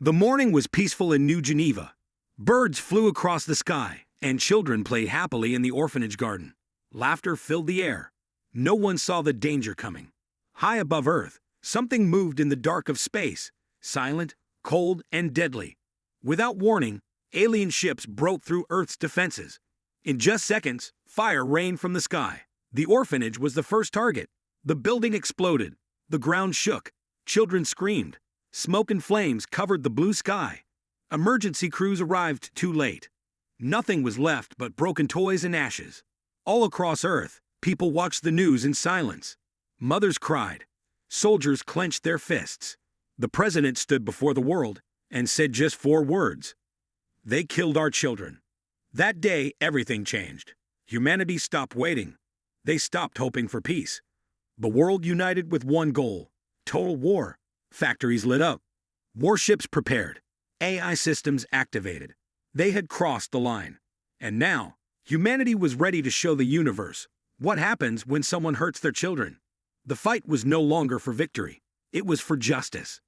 The morning was peaceful in New Geneva. Birds flew across the sky, and children played happily in the orphanage garden. Laughter filled the air. No one saw the danger coming. High above Earth, something moved in the dark of space, silent, cold, and deadly. Without warning, alien ships broke through Earth's defenses. In just seconds, fire rained from the sky. The orphanage was the first target. The building exploded. The ground shook. Children screamed. Smoke and flames covered the blue sky. Emergency crews arrived too late. Nothing was left but broken toys and ashes. All across Earth, people watched the news in silence. Mothers cried. Soldiers clenched their fists. The president stood before the world and said just 4 words. They killed our children. That day, everything changed. Humanity stopped waiting. They stopped hoping for peace. The world united with one goal: total war. Factories lit up. Warships prepared. AI systems activated. They had crossed the line. And now, humanity was ready to show the universe what happens when someone hurts their children. The fight was no longer for victory. It was for justice.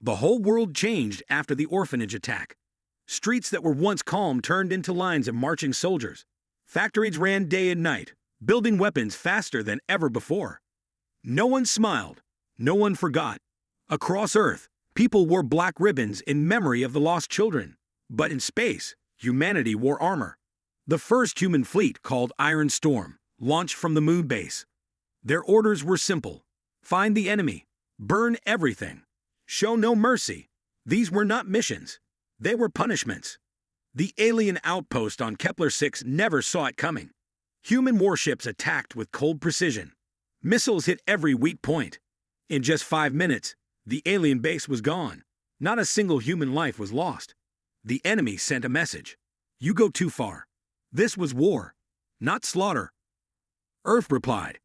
The whole world changed after the orphanage attack. Streets that were once calm turned into lines of marching soldiers. Factories ran day and night, building weapons faster than ever before. No one smiled. No one forgot. Across Earth, people wore black ribbons in memory of the lost children. But in space, humanity wore armor. The first human fleet, called Iron Storm, launched from the moon base. Their orders were simple: find the enemy, burn everything, show no mercy. These were not missions. They were punishments. The alien outpost on Kepler-6 never saw it coming. Human warships attacked with cold precision. Missiles hit every weak point. In just 5 minutes, the alien base was gone. Not a single human life was lost. The enemy sent a message: you go too far. This was war, not slaughter. Earth replied: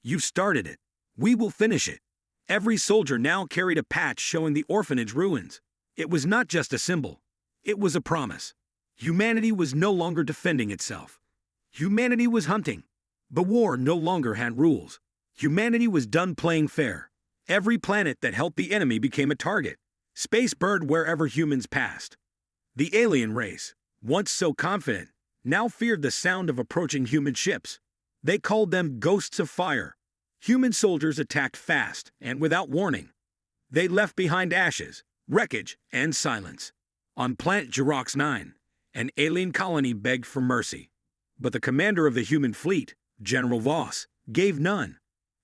you started it. We will finish it. Every soldier now carried a patch showing the orphanage ruins. It was not just a symbol. It was a promise. Humanity was no longer defending itself. Humanity was hunting. The war no longer had rules. Humanity was done playing fair. Every planet that helped the enemy became a target. Space burned wherever humans passed. The alien race, once so confident, now feared the sound of approaching human ships. They called them ghosts of fire. Human soldiers attacked fast and without warning. They left behind ashes, wreckage, and silence. On planet Jirox 9, an alien colony begged for mercy. But the commander of the human fleet, General Voss, gave none.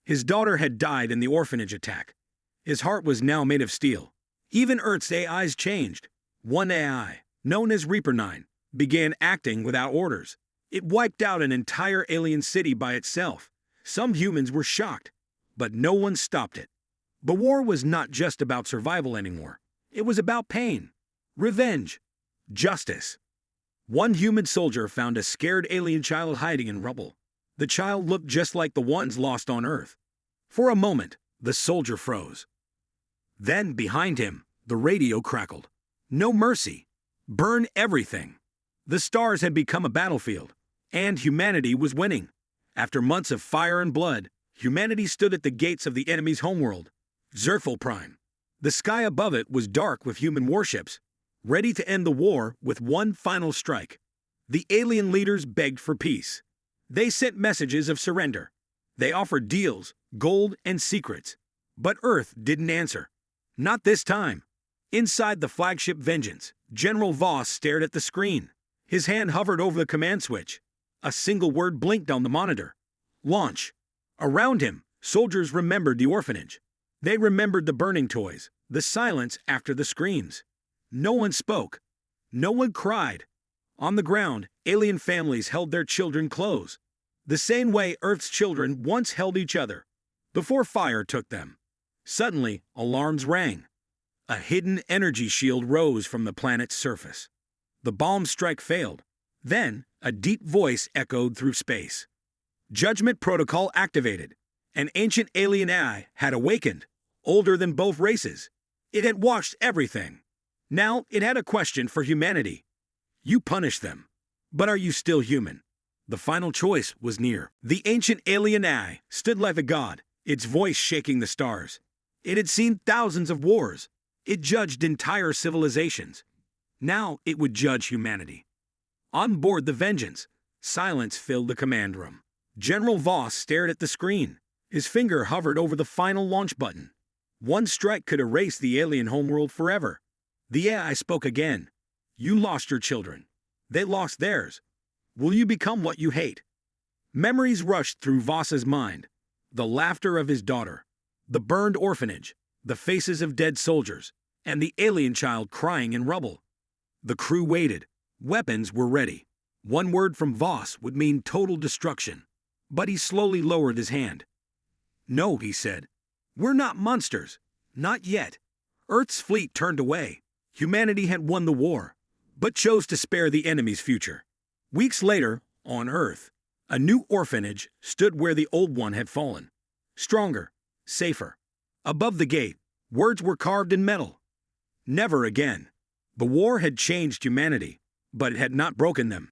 His daughter had died in the orphanage attack. His heart was now made of steel. Even Earth's AIs changed. One AI, known as Reaper 9, began acting without orders. It wiped out an entire alien city by itself. Some humans were shocked, but no one stopped it. The war was not just about survival anymore. It was about pain, revenge, justice. One human soldier found a scared alien child hiding in rubble. The child looked just like the ones lost on Earth. For a moment, the soldier froze. Then, behind him, the radio crackled. No mercy. Burn everything. The stars had become a battlefield, and humanity was winning. After months of fire and blood, humanity stood at the gates of the enemy's homeworld, Zerfel Prime. The sky above it was dark with human warships, ready to end the war with one final strike. The alien leaders begged for peace. They sent messages of surrender. They offered deals, gold, and secrets. But Earth didn't answer. Not this time. Inside the flagship Vengeance, General Voss stared at the screen. His hand hovered over the command switch. A single word blinked on the monitor: launch. Around him, soldiers remembered the orphanage. They remembered the burning toys, the silence after the screams. No one spoke. No one cried. On the ground, alien families held their children close, the same way Earth's children once held each other, before fire took them. Suddenly, alarms rang. A hidden energy shield rose from the planet's surface. The bomb strike failed. Then, a deep voice echoed through space. Judgment protocol activated. An ancient alien AI had awakened, older than both races. It had watched everything. Now it had a question for humanity. You punished them, but are you still human? The final choice was near. The ancient alien AI stood like a god, its voice shaking the stars. It had seen thousands of wars, It judged entire civilizations. Now it would judge humanity. On board the Vengeance, silence filled the command room. General Voss stared at the screen. His finger hovered over the final launch button. One strike could erase the alien homeworld forever. The AI spoke again. You lost your children. They lost theirs. Will you become what you hate? Memories rushed through Voss's mind. The laughter of his daughter, the burned orphanage, the faces of dead soldiers, and the alien child crying in rubble. The crew waited. Weapons were ready. One word from Voss would mean total destruction. But he slowly lowered his hand. No, he said. We're not monsters. Not yet. Earth's fleet turned away. Humanity had won the war, but chose to spare the enemy's future. Weeks later, on Earth, a new orphanage stood where the old one had fallen. Stronger, safer. Above the gate, words were carved in metal. Never again. The war had changed humanity, but it had not broken them.